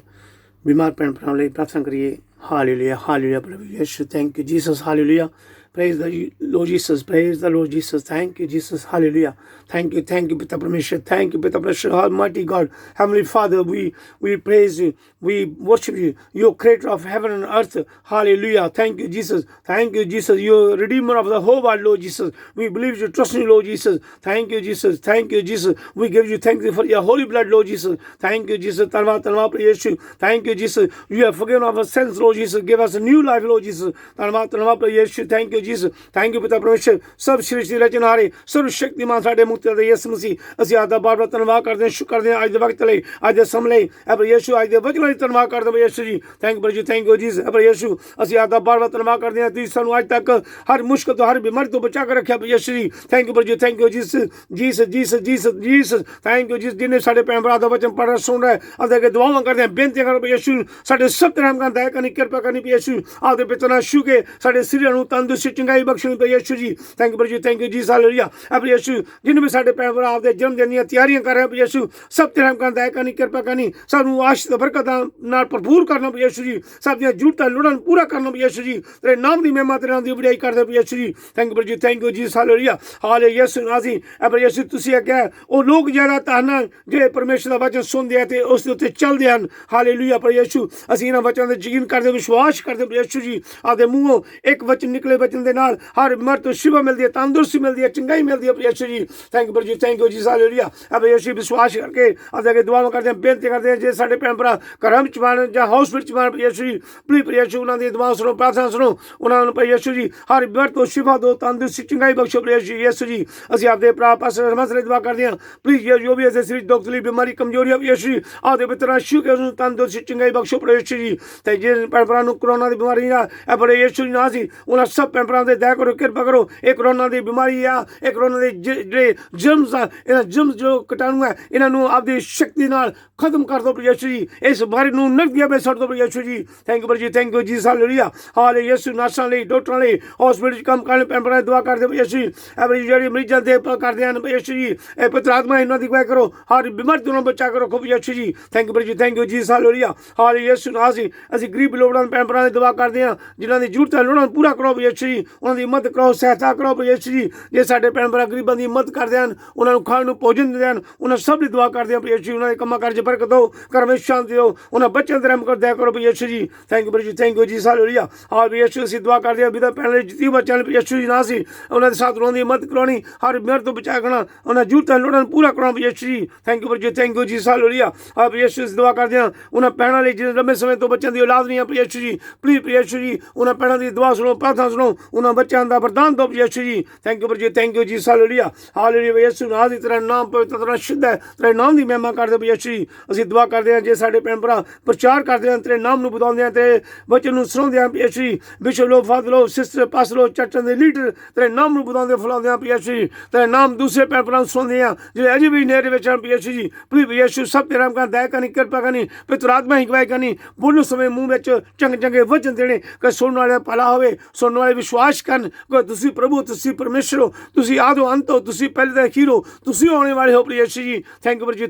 ਬਿਮਾਰ ਭੈਣ ਭਰਾਵਾਂ ਲਈ ਪ੍ਰਾਰਥਨਾ ਕਰੀਏ। Hallelujah, hallelujah, brother Yeshua. Thank you, Jesus. Hallelujah. Praise the Lord Jesus. Praise the Lord Jesus. Thank you, Jesus. Hallelujah. Thank you, Pitta Parmeshwar. Thank you, Pitta Parmeshwar. Almighty God, Heavenly Father, we praise you. We worship you, you creator of heaven and earth. Hallelujah. Thank you, Jesus. Thank you, Jesus. You redeemer of the whole world, Lord Jesus. We believe you, trust in you, Lord Jesus. Thank you, Jesus. Thank you, Jesus. We give you thanks for your holy blood, Lord Jesus. Thank you, Jesus. Tanva, tanva, Yeshu. Thank you, Jesus. You have forgiven our sins, Lord Jesus. Give us a new life, Lord Jesus. Tanva, tanva, Yeshu. Thank you, Jesus. Thank you, पिता परमेश्वर सब सृष्टि रचनहारे सर्वशक्तिमान साडे मुक्तिदाता यीशु मसीह ਅਸੀਂ ਆਦਾ ਬਾਰ ਬਾਰ ਧੰਨਵਾਦ ਕਰਦੇ ਹਾਂ ਸ਼ੁਕਰ ਕਰਦੇ ਹਾਂ ਅੱਜ ਦੇ ਵਕਤ ਲਈ ਅੱਜ ਦੇ ਸਮੇਂ ਲਈ ਪਰ ਯੀਸ਼ੂ ਅੱਜ ਦੇ ਵਚਨਾਂ ਲਈ ਧੰਨਵਾਦ ਕਰਦੇ ਹਾਂ ਯੀਸ਼ੂ ਜੀ ਥੈਂਕ ਯੂ ਜੀ ਥੈਂਕ ਯੂ ਜੀ ਪਰ ਯੀਸ਼ੂ ਅਸੀਂ ਆਦਾ ਬਾਰ ਬਾਰ ਧੰਨਵਾਦ ਕਰਦੇ ਹਾਂ ਤੁਸੀਂ ਸਾਨੂੰ ਅੱਜ ਤੱਕ ਹਰ ਮੁਸ਼ਕਲ ਤੋਂ ਹਰ ਬਿਮਾਰੀ ਤੋਂ ਬਚਾ ਕੇ ਰੱਖਿਆ ਯੀਸ਼ੂ ਜੀ ਥੈਂਕ ਯੂ ਜੀ thank you Jesus thank you ਜੀ ਜਿਨੇ ਸਾਡੇ ਭੈਣ ਭਰਾ ਦਾ ਵਚਨ ਪੜ੍ਹ ਸੁਣ ਰਿਹਾ ਅਤੇ ਅੱਗੇ ਦੁਆਵਾਂ ਕਰਦੇ ਹਾਂ ਬੇਨਤੀ ਕਰੋ ਯੀਸ਼ੂ ਸਾਡੇ ਸਭ ਤੇ ਰਹਿਮ ਕਰਦਾ ਹੈ ਕਨੀ ਕਿਰਪਾ ਕਰਨੀ ਯੀਸ਼ੂ ਆਪਦੇ ਪਿਤਾ ਨਾਲ ਛੂ ਕੇ ਸਾਡੇ ਸਰੀਰਾਂ ਨੂੰ ਤੰਦਰੁਸਤੀ ਚੰਗਾਈ ਬਖਸ਼ਣੀ ਪਈ ਯੀਸ਼ੂ ਜੀ ਥੈਂਕ ਯੂ ਜੀ ਹਾਲੇਲੂਇਆ ਅਬ ਯੀਸ਼ੂ ਜਿਨ ਵੀ ਸਾਡੇ ਭੈਣ ਭਰਾ ਆਪਦੇ ਜਨਮ ਦਿਨ ਦੀਆਂ ਤਿਆਰੀਆਂ ਕਰ ਰਹੇ ਯੀਸ਼ੂ ਸਭ ਤੇ ਰਹਿਮ ਕਰਦਾ ਹੈ ਕਨੀ ਕਿਰਪਾ ਕਰਨੀ ਸਾਨੂੰ ਆਸ਼ੀਸ਼ ਬਰਕਤਾਂ ਨਾਲ ਭਰਪੂਰ ਕਰਨਾ ਯੀਸ਼ੂ ਜੀ ਸਭ ਦੀਆਂ ਜ਼ਰੂਰਤਾਂ ਲੋੜਾਂ ਨੂੰ ਪੂਰਾ ਕਰਨਾ ਯੀਸ਼ੂ ਜੀ ਤੇਰੇ ਨਾਮ ਦੀ ਮਹਿਮਾ ਤੇਰੇ ਨਾਮ ਦੀ ਵਡਿਆਈ ਕਰਦੇ ਯੀਸ਼ੂ ਜੀ ਥੈਂਕ ਯੂ ਜੀ ਹਾਲੇਲੂਇਆ ਹਾਲੇ ਯੀਸ਼ੂ ਨਾਜ਼ੀ ਅਬ ਯੀਸ਼ੂ ਤੁਸੀਂ ਆਖਿਆ ਉਹ ਲੋਕ ਜ਼ਿਆਦਾ ਧੰਨ ਜਿਹੜੇ ਪਰਮੇਸ਼ਰ ਦਾ ਵਚਨ ਸੁਣਦੇ ਆ ਤੇ ਉਸ ਦੇ ਉੱਤੇ ਚੱਲਦੇ ਹਨ ਹਾਲੇਲੂਇਆ ਪਰ ਯੀਸ਼ੂ ਅਸੀਂ ਇਹਨਾਂ ਵਚਨਾਂ ਤੇ ਯਕੀਨ ਕਰਦੇ ਵਿਸ਼ਵਾਸ ਕਰਦੇ ਯੀਸ਼ੂ ਜੀ ਆਪਦੇ ਮੂੰਹੋਂ ਇੱਕ ਵਚਨ ਨਿਕਲੇ ਵਚਨ ਦੇ ਨਾਲ ਹਰ ਬਿਮਾਰੀ ਤੋਂ ਸ਼ਿਫਾ ਮਿਲਦੀ ਹੈ ਤੰਦਰੁਸਤੀ ਮਿਲਦੀ ਹੈ ਚੰਗਾਈ ਮਿਲਦੀ ਹੈ ਯੀਸ਼ੂ ਜੀ ਥੈਂਕ ਯੂ ਜੀ ਹਾਲੇਲੂਇਆ ਅਬ ਯੀਸ਼ੂ ਵਿਸ਼ਵਾਸ ਕਰਕੇ ਆਪਦੇ ਅੱਗੇ ਦੁਆਵਾਂ ਕਰਦੇ ਹਾਂ ਬੇਨਤੀ ਕਰਦੇ ਹਾਂ ਜੇ ਸਾਡੇ ਭੈਣ ਭਰਾ ਘਰਾਂ ਵਿੱਚ ਬਣ ਜਾਂ ਹਸਪੀਟਲ ਚ ਬਣ ਯੀਸ਼ੂ ਜੀ ਪਲੀਜ਼ ਯੀਸ਼ੂ ਉਹਨਾਂ ਦੀ ਦੁਆ ਸੁਣੋ ਪ੍ਰਾਰਥਨਾ ਸੁਣੋ ਉਹਨਾਂ ਨੂੰ ਯੀਸ਼ੂ ਜੀ ਹਰ ਬਿਮਾਰੀ ਤੋਂ ਸ਼ਿਫਾ ਦਿਓ ਤੰਦਰੁਸਤੀ ਚੰਗਾਈ ਬਖਸ਼ੋ ਯੀਸ਼ੂ ਜੀ ਅਸੀਂ ਆਪਦੇ ਭਰਾ ਪਾਸਟਰ ਮਸਲੇ ਦੁਆ ਕਰਦੇ ਹਾਂ ਪਲੀਜ਼ ਜੋ ਵੀ ਐਸੇ ਸਰੀਰ ਦੁੱਖ ਤਕਲੀਫ ਬਿਮਾਰੀ ਕਮਜ਼ੋਰੀ ਹੈ ਯੀਸ਼ੂ ਜੀ ਆਪਦੇ ਬਿਤਰਾ ਸ਼ੂ ਕੇ ਉਹਨੂੰ ਤੰਦਰੁਸਤੀ ਚੰਗਾਈ ਬਖਸ਼ੋ ਯੀਸ਼ੂ ਜੀ ਤੇ ਜੇ ਭੈਣ ਭਰਾ ਨੂੰ ਕਰੋਨਾ ਦੀ ਬਿਮਾਰੀ ਆ ਇਹ ਬੜੇ ਯੀਸ਼ੂ ਜੀ ਨਾ ਸੀ ਉਹਨਾਂ ਸਭ ਭੈਣ ਭਰਾ ਦੇ ਦਇਆ ਕਰੋ ਕਿਰਪਾ ਕਰੋ ਇਹ ਕਰੋਨਾ ਦੀ ਬਿਮਾਰੀ ਆ ਇਹ ਕਰੋਨਾ ਦੇ ਜਿਹੜੇ ਜਰਮਸ ਆ ਇਹਨਾਂ ਜਰਮਸ ਜੋ ਕੀਟਾਣੂ ਹੈ ਇਹਨਾਂ ਨੂੰ ਆਪਦੀ ਸ਼ਕਤੀ ਨਾਲ ਖਤਮ ਕਰ ਦਿਓ ਯੀਸ਼ੂ ਜੀ ਇਸ ਬਿਮਾਰੀ ਨੂੰ ਨਰਕ ਵਿੱਚ ਸੁੱਟ ਦਿਓ ਯੀਸ਼ੂ ਜੀ ਥੈਂਕ ਯੂ ਜੀ ਹਾਲੇਲੂਇਆ ਹਾਲੇ ਯੀਸ਼ੂ ਨਰਸਾਂ ਲਈ ਡਾਕਟਰਾਂ ਲਈ ਹਸਪੀਟਲ ਚ ਕੰਮ ਕਰਨ ਭੈਣ ਭਰਾ ਦੁਆ ਕਰਦੇ ਯੀਸ਼ੂ ਜੀ ਇਹ ਜਿਹੜੀ ਮਰੀਜ਼ਾਂ ਦੇ ਕਰਦੇ ਹਨ ਯੀਸ਼ੂ ਜੀ ਇਹ ਪਵਿੱਤਰ ਆਤਮਾ ਇਹਨਾਂ ਦੀ ਅਗਵਾਈ ਕਰੋ ਹਰ ਬਿਮਾਰੀ ਤੋਂ ਬਚਾ ਕਰੋ ਖੁਦ ਯੀਸ਼ੂ ਜੀ ਥੈਂਕ ਯੂ ਜੀ ਹਾਲੇਲੂਇਆ ਹਾਲੇ ਯੀਸ਼ੂ ਨਾਜ਼ੀ ਅਸੀਂ ਗਰੀਬ ਲੋਕਾਂ ਭੈਣ ਭਰਾ ਦੀ ਦੁਆ ਕਰਦੇ ਹਾਂ ਜਿਨ੍ਹਾਂ ਦੀ ਜ਼ਰੂਰਤਾਂ ਲੋੜਾਂ ਨੂੰ ਪੂਰਾ ਕਰੋ ਯੀਸ਼ੂ ਜੀ ਉਹਨਾਂ ਦੀ ਮਦਦ ਕਰੋ ਸਹਾਇਤਾ ਕਰੋ ਯੀਸ਼ੂ ਜੀ ਜੇ ਸਾਡੇ ਭੈਣ ਭਰਾ ਗਰੀਬਾਂ ਦੀ ਮਦਦ ਕਰਦੇ ਹਨ ਉਹਨਾਂ ਨੂੰ ਖਾਣ ਨੂੰ ਭੋਜਨ ਦਿੰਦੇ ਹਨ ਉਹਨਾਂ ਸਭ ਦੀ ਦੁਆ ਕਰਦੇ ਹਾਂ ਯੀਸ਼ੂ ਉਹਨਾਂ ਦੇ ਕੰਮਾਂ ਕਾਰਜ ਬਰਕਤ ਦਿਓ ਘਰ ਵਿੱਚ ਸ਼ਾਂਤੀ ਦਿਓ ਉਹਨਾਂ ਬੱਚਿਆਂ ਦੇ ਰਹਿਮ ਕਰ ਦਇਆ ਕਰੋ ਯੀਸ਼ੂ ਜੀ ਥੈਂਕ ਯੂ ਜੀ ਹਾਲੇਲੂਇਆ ਹਾਂ ਯੀਸ਼ੂ ਅਸੀਂ ਦੁਆ ਕਰਦੇ ਹਾਂ ਵਿਦਾ ਭੈਣ ਲਈ ਜਿੱਤੀ ਬੱਚਿਆਂ ਲਈ ਯੀਸ਼ੂ ਜੀ ਨਾ ਸੀ ਉਹਨਾਂ ਦੇ ਸਾਥ ਉਹਨਾਂ ਦੀ ਮਦਦ ਕਰਾਉਣੀ ਹਰ ਬਿਮਾਰੀ ਤੋਂ ਬਚਾ ਕਰਨਾ ਉਹਨਾਂ ਜ਼ਰੂਰਤਾਂ ਲੋੜਾਂ ਨੂੰ ਪੂਰਾ ਕਰਾਉਣਾ ਯੀਸ਼ੂ ਜੀ ਥੈਂਕ ਯੂ ਜੀ ਹਾਲੇਲੂਇਆ ਹਾਂ ਯੀਸ਼ੂ ਅਸੀਂ ਦੁਆ ਕਰਦੇ ਹਾਂ ਉਹਨਾਂ ਭੈਣਾਂ ਲਈ ਜਿਹਨੇ ਲੰਬੇ ਸਮੇਂ ਤੋਂ ਬੱਚਿਆਂ ਦੀ ਔਲਾਦ ਨਹੀਂ ਆ ਯੀਸ਼ੂ ਜੀ ਪਲੀਜ਼ ਯੀਸ਼ੂ ਜੀ ਉਹਨਾਂ ਭੈਣਾਂ ਦੀ ਦੁਆ ਸੁਣੋ ਪ੍ਰਾਰਥਨਾ ਸੁਣੋ ਉਹਨਾਂ ਬੱਚਿਆਂ ਦਾ ਵਰਦਾਨ ਦਿਓ ਯੀਸ਼ੂ ਜੀ ਥੈਂਕ ਯੂ ਜੀ ਹਾਲੇਲੂਇਆ ਯੀਸ਼ੂ ਨਾਮ ਦੀ ਤੇਰਾ ਨਾਮ ਪਵਿੱਤਰ ਤੇਰਾ ਸ਼ੁੱਧ ਹੈ ਤੇਰੇ ਨਾਮ ਦੀ ਮਹਿਮਾ ਕਰਦੇ ਯੀਸ਼ੂ ਜੀ ਅਸੀਂ ਦੁਆ ਕਰਦੇ ਹਾਂ ਜੇ ਸਾਡੇ ਭੈਣ ਭਰਾ ਪ੍ਰਚਾਰ ਕਰਦੇ ਹਨ ਤੇਰੇ ਨਾਮ ਨੂੰ ਵਧਾਉਂਦੇ ਹਨ ਤੇਰੇ ਵਚਨ ਨੂੰ ਸੁਣਾਉਂਦੇ ਹਨ ਯੀਸ਼ੂ ਜੀ ਬਿਸ਼ਪ ਲੋ ਫਾਦਰ ਲੋ ਸਿਸਟਰ ਪਾਸਟਰ ਲੋ ਚਰਚਾਂ ਦੇ ਲੀਡਰ ਤੇਰੇ ਨਾਮ ਨੂੰ ਵਧਾਉਂਦੇ ਫੁਲਾਉਂਦੇ ਹਨ ਯੀਸ਼ੂ ਜੀ ਤੇਰੇ ਨਾਮ ਦੂਸਰੇ ਭੈਣ ਭਰਾ ਨੂੰ ਸੁਣਦੇ ਹਨ ਜਿਹੜੇ ਅਜੇ ਵੀ ਨੇੜੇ ਵਿੱਚ ਹਨ ਯੀਸ਼ੂ ਜੀ ਪਲੀਜ਼ ਯੀਸ਼ੂ ਸਭ ਤੇਰੇ ਨਾਮ ਦਾ ਦਇਆ ਕਰਨੀ ਕਿਰਪਾ ਕਰਨੀ ਪਵਿੱਤਰ ਆਤਮਾ ਅਗਵਾਈ ਕਰਨੀ ਬੋਲੋ ਸਮੇਂ ਮੂੰਹ ਵਿੱਚ ਚੰਗੇ ਵਚਨ ਦੇਣੇ ਕਿ ਸੁਣਨ ਵਾਲੇ ਭਲਾ ਹੋਵੇ ਸੁਣਨ ਵਾਲੇ ਵਿਸ਼ਵਾਸ ਕਰਨ ਕਿ ਤੁਸੀਂ ਪ੍ਰਭੂ ਤੁਸੀਂ ਪਰਮੇਸ਼ਰ ਹੋ ਤੁਸੀਂ ਆਦਿ ਅੰਤ ਹੋ ਤੁਸੀਂ ਪਹਿਲੇ ਦਾ ਅਖੀਰ ਹੋ ਤੁਸੀਂ ਆਉਣੇ ਵਾਲੇ ਹੋ ਯੀਸ਼ੂ ਜੀ ਥੈਂਕ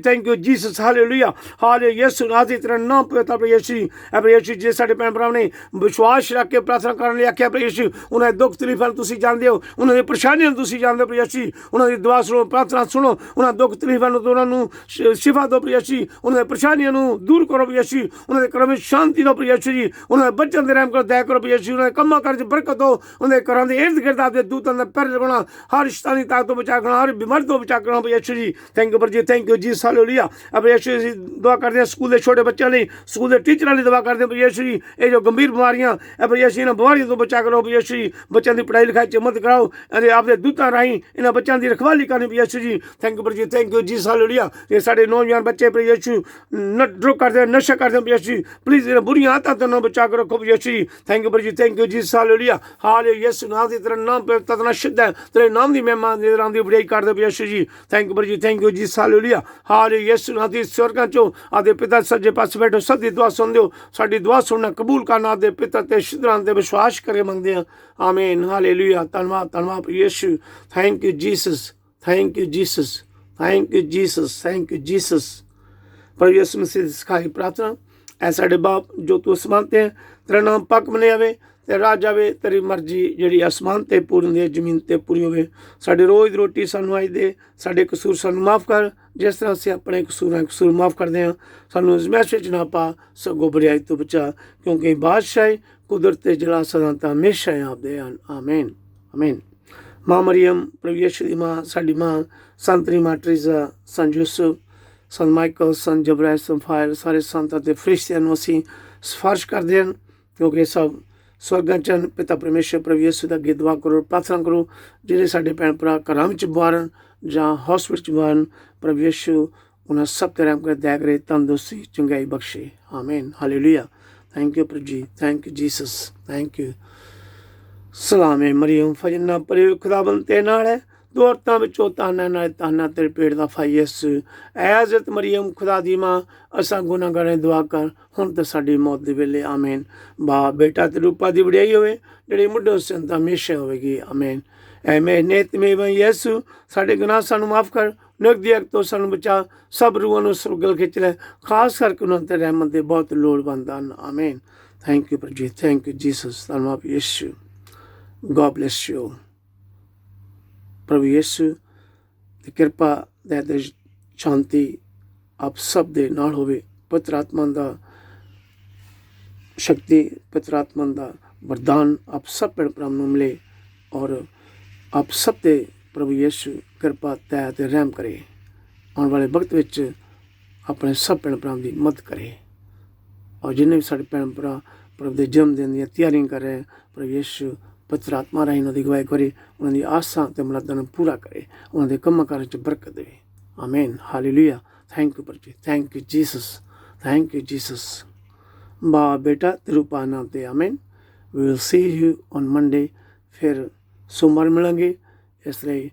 ਯੂ ਜੀਸਸ ਹਾਲੇਲੂਇਆ ਹਾਲੇ ਯੀਸ਼ੂ ਨਾਜ਼ੀ ਤੇਰਾ ਨਾਮ ਪਵਿੱਤਰ ਯੀਸ਼ੂ ਜੀ ਯੀਸ਼ੂ ਜੇ ਸਾਡੇ ਭੈਣ ਭਰਾ ਨੇ ਵਿਸ਼ਵਾਸ ਰੱਖ ਕੇ ਪ੍ਰਾਰਥਨਾ ਕਰਨ ਲਈ ਆਖਿਆ ਯੀਸ਼ੂ ਉਹਨਾਂ ਦੇ ਦੁੱਖ ਤਕਲੀਫਾਂ ਤੁਸੀਂ ਜਾਣਦੇ ਹੋ ਉਹਨਾਂ ਦੀ ਪਰੇਸ਼ਾਨੀਆਂ ਤੁਸੀਂ ਜਾਣਦੇ ਹੋ ਯੀਸ਼ੂ ਉਹਨਾਂ ਦੀ ਦੁਆ ਸੁਣੋ ਪ੍ਰਾਰਥਨਾ ਸੁਣੋ ਉਹਨਾਂ ਦੁੱਖ ਤਕਲੀਫਾਂ ਨੂੰ ਉਹਨਾਂ ਨੂੰ ਸ਼ਿਫਾ ਦਿਓ ਯੀਸ਼ੂ ਉਹਨਾਂ ਦੀ ਪਰੇਸ਼ਾਨੀਆਂ ਨੂੰ ਦੂਰ ਕਰੋ ਯੀਸ਼ੂ ਉਹਨਾਂ ਦੇ ਘਰਾਂ ਵਿੱਚ ਸ਼ਾਂਤੀ ਦਿਓ ਯੀਸ਼ੂ ਜੀ ਉਹਨਾਂ ਦੇ ਬੱਚਿਆਂ ਦੇ ਰਹਿਮ ਕਰੋ ਦਇਆ ਕਰੋ ਯੀਸ਼ੂ ਉਹਨਾਂ ਦੇ ਕੰਮਾਂ ਕਾਰਾਂ 'ਚ ਬਰਕਤ ਦਿਓ ਉਹਨਾਂ ਦੇ ਘਰਾਂ ਦੇ ਇਰਦ ਗਿਰਦ ਆਪਦੇ ਦੂਤਾਂ ਦਾ ਪੈਰ ਲਗਾਉਣਾ ਹਰ ਸ਼ੈਤਾਨੀ ਤਾਕਤ ਤੋਂ ਬਚਾ ਕਰਨਾ ਹਰ ਬਿਮਾਰੀ ਤੋਂ ਬਚਾ ਕਰਨਾ ਯੀਸ਼ੂ ਜੀ ਥੈਂਕ ਯੂ ਜੀ ਹਾਲੇਲੂਇਆ ਅਬ ਯੀਸ਼ੂ ਅਸੀਂ ਦੁਆ ਕਰਦੇ ਹਾਂ ਸਕੂਲ ਦੇ ਛੋਟੇ ਬੱਚਿਆਂ ਲਈ ਸਕੂਲ ਦੇ ਟੀਚਰਾਂ ਲਈ ਦੁਆ ਕਰਦੇ ਹਾਂ ਯੀਸ਼ੂ ਜੀ ਇਹ ਜੋ ਗੰਭੀਰ ਬਿਮਾਰੀਆਂ ਯੀਸ਼ੂ ਇਹਨਾਂ ਬਿਮਾਰੀਆਂ ਤੋਂ ਬਚਾ ਕਰੋ ਯੀਸ਼ੂ ਜੀ ਬੱਚਿਆਂ ਦੀ ਪੜ੍ਹਾਈ ਲਿਖਾਈ 'ਚ ਮਦਦ ਕਰਾਓ ਅਤੇ ਆਪਦੇ ਦੂਤਾਂ ਰਾਹੀਂ ਇਹਨਾਂ ਬੱਚਿਆਂ ਦੀ ਰਖਵਾਲੀ ਕਰਨੀ ਯੀਸ਼ੂ ਜੀ ਥੈਂਕ ਯੂ ਜੀ ਹਾਲੇਲੂਇਆ ਇਹ ਸਾਡੇ ਨੌਜਵਾਨ ਬੱਚੇ ਯੀਸ਼ੂ ਡਰੱਗ ਕਰਦੇ ਨਸ਼ਾ ਕਰਦੇ ਯੀਸ਼ੂ ਪਲੀਜ਼ ਇਹਨਾਂ ਬੁਰੀਆਂ ਆਦਤਾਂ ਤੋਂ ਨਾ ਬਚਾ ਕਰੋ ਖੁਦ ਯੀਸ਼ੂ ਜੀ ਥੈਂਕ ਯੂ ਜੀ ਹਾਲੇਲੂਇਆ ਹਾਲੇ ਯੀਸ਼ੂ ਨਾਮ ਦੀ ਤੇਰਾ ਨਾਮ ਪਵਿੱਤਰ ਸ਼ੁੱਧ ਹੈ ਤੇਰੇ ਨਾਮ ਦੀ ਮਹਿਮਾ ਤੇਰੇ ਨਾਮ ਦੀ ਵਡਿਆਈ ਕਰਦੇ ਯੀਸ਼ੂ ਜੀ ਥੈਂਕ ਯੂ ਜੀ ਹਾਲੇਲੂਇਆ ਹਾਲੇ ਯੀਸ਼ੂ ਨਾਮ ਦੀ ਸਵਰਗਾਂ 'ਚੋਂ ਆਦੇ ਪਿਤਾ ਸੱਜੇ ਪਾਸੇ ਬੈਠੋ ਸਭ ਦੀ ਦੁਆ ਸੁਣਦੇ ਹੋ ਸਾਡੀ ਦੁਆ ਸੁਣਨਾ ਕਬੂਲ ਕਰਨਾ ਆਦੇ ਪਿਤਾ ਤੇ ਸ਼ੁੱਧਰਾਂ ਤੇ ਵਿਸ਼ਵਾਸ ਕਰੇ ਮੰਗਦੇ ਹਾਂ ਆਮੀਨ ਹਾਲੇਲੂਇਆ ਧੰਨਵਾਦ ਯੀਸ਼ੂ ਥੈਂਕ ਯੂ ਜੀਸਸ पर यीशु मसीह सिखाई प्रार्थना ऐ साडे बाप जो तू आसमान ते तेरा नाम पक मने आवे ते राज आवे, तेरी मर्जी जिहड़ी आसमान ते पूरी हुंदी है जमीन ते पूरी होवे। साडी रोज़ दी रोटी सानूं अज दे, साडे कसूर सानूं माफ़ कर जिस तरह असीं अपने कसूर माफ़ करदे हां। सानूं अज़मैश विच ना पा, सगों बुराई तो बचा, क्योंकि बादशाही कुदरत ते जला सदा तां हमेशा आपदे हन। आमीन आमीन। मां मरियम प्रभु यीशु दी मां, साडी मां, संत दी मां ट्रीजा, संत यूसुफ, संत माइकल, संत जबराइल, संत फाइल, सारे संतां ते फरिश्तियां नूं असीं सिफारिश करदे हन, क्योंकि सब स्वर्गां च हन। पिता परमेश्वर प्रभु यीशु दा अगे दुआ करो, प्रार्थना करो। ਜਿਹੜੇ ਸਾਡੇ ਭੈਣ ਭਰਾ ਘਰਾਂ ਵਿੱਚ ਬਿਮਾਰ ਹਨ ਜਾਂ ਹਸਪਤਾਲ 'ਚ ਬਿਮਾਰ ਹਨ, ਪ੍ਰਭੂ ਯੀਸ਼ु ਉਹਨਾਂ ਸਭ ਤੇ ਰਹਿਮ ਕਰੇ, ਦਇਆ ਕਰੇ, ਤੰਦਰੁਸਤੀ ਚੰਗਾਈ ਬਖਸ਼ੇ। ਆਮੀਨ ਹਾਲੇਲੂਇਆ। ਥੈਂਕ ਯੂ ਪ੍ਰਭੂ ਜੀ, thank you Jesus, thank you. ਸਲਾਮੇ ਮਰੀਮ ਫਜਨਾ ਪਰੇ ਖੁਦਾਵੰਦ ਤੇ ਨਾਲ ਹੈ, ਦੋ ਔਰਤਾਂ ਵਿੱਚੋਂ ਤਾਨਾ ਨਾਲ ਤਾਨਾ ਤੇਰੇ ਪੇਟ ਦਾ ਫਾਈ ਯਿਸੂ। ਐ ਹਜ਼ਰਤ ਮਰੀਮ ਖੁਦਾ ਦੀ ਮਾਂ, ਅਸਾਂ ਗੁਨਾਹਗਾਰਾਂ ਦੀ ਦੁਆ ਕਰ ਹੁਣ ਤੇ ਸਾਡੀ ਮੌਤ ਦੇ ਵੇਲੇ। ਆਮੀਨ। ਬਾਪ ਬੇਟਾ ਤੇ ਰੂਪਾ ਦੀ ਵਡਿਆਈ ਹੋਵੇ, ਜਿਹੜੀ ਮੁੱਢੋਂ ਸੰਤ ਹਮੇਸ਼ਾ ਹੋਵੇਗੀ। ਆਮੀਨ। ਐ ਨਿਤਮੇਵ ਯਿਸੂ, ਸਾਡੇ ਗੁਨਾਹ ਸਾਨੂੰ ਮਾਫ ਕਰ, ਨਗਦੀ ਅੱਗ ਤੋਂ ਸਾਨੂੰ ਬਚਾ, ਸਭ ਰੂਹਾਂ ਨੂੰ ਸੁਰਗਲ ਖਿੱਚ ਲੈ, ਖਾਸ ਕਰਕੇ ਉਹਨਾਂ ਤੇ ਰਹਿਮਤ ਦੇ ਬਹੁਤ ਲੋੜਵੰਦ ਹਨ। ਆਮੀਨ। ਥੈਂਕ ਯੂ ਪ੍ਰਭੂ ਜੀ, ਥੈਂਕ ਯੂ ਜੀਸਸ, ਧੰਨਵਾਦ ਯਿਸੂ। God bless you। ਪ੍ਰਭੂ ਯਿਸੂ ਦੀ ਕਿਰਪਾ, ਦਇਆ ਤੇ ਸ਼ਾਂਤੀ ਆਪ ਸਭ ਦੇ ਨਾਲ ਹੋਵੇ। ਪਵਿੱਤਰ ਆਤਮਾ ਦਾ ਸ਼ਕਤੀ, ਪਵਿੱਤਰ ਆਤਮਾ ਦਾ ਵਰਦਾਨ ਆਪ ਸਭ ਭੈਣ ਭਰਾਵਾਂ ਨੂੰ ਮਿਲੇ, ਔਰ ਆਪ ਸਭ ਤੇ ਪ੍ਰਭੂ ਯਿਸੂ ਕਿਰਪਾ, ਦਇਆ ਤੇ ਰਹਿਮ ਕਰੇ। ਆਉਣ ਵਾਲੇ ਵਕਤ ਵਿੱਚ ਆਪਣੇ ਸਭ ਭੈਣ ਭਰਾਵਾਂ ਦੀ ਮਦਦ ਕਰੇ, ਔਰ ਜਿੰਨੇ ਵੀ ਸਾਡੇ ਭੈਣ ਭਰਾ ਪ੍ਰਭੂ ਦੇ ਜਨਮ ਦਿਨ ਦੀਆਂ ਤਿਆਰੀਆਂ ਕਰ ਰਹੇ, ਪ੍ਰਭੂ ਯਿਸੂ ਪਵਿੱਤਰ ਆਤਮਾ ਰਾਹੀਂ ਉਹਨਾਂ ਦੀ ਅਗਵਾਈ ਕਰੇ, ਉਹਨਾਂ ਦੀ ਆਸਾਂ ਤੇ ਮੁਰਾਦਾਂ ਨੂੰ ਪੂਰਾ ਕਰੇ, ਉਹਨਾਂ ਦੇ ਕੰਮਾਂ ਕਾਰਾਂ 'ਚ ਬਰਕਤ ਦੇਵੇ। ਆਮੀਨ ਹਾਲੇਲੂਇਆ। ਥੈਂਕ ਯੂ ਪ੍ਰਭੂ ਜੀ, thank you Jesus, thank you Jesus. ਬਾਪ ਬੇਟਾ ਤੇ ਰੂਪਾ ਨਾਮ ਤੇ ਆਮੀਨ। We will see you on Monday. ਫਿਰ ਸੋਮਵਾਰ ਮਿਲਾਂਗੇ। ਇਸ ਲਈ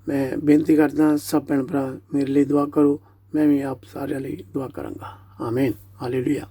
ਮੈਂ ਬੇਨਤੀ ਕਰਦਾ, ਸਭ ਭੈਣ ਭਰਾ ਮੇਰੇ ਲਈ ਦੁਆ ਕਰੋ, ਮੈਂ ਵੀ ਆਪ ਸਾਰਿਆਂ ਲਈ ਦੁਆ ਕਰਾਂਗਾ। ਆਮੀਨ ਹਾਲੇਲੂਇਆ।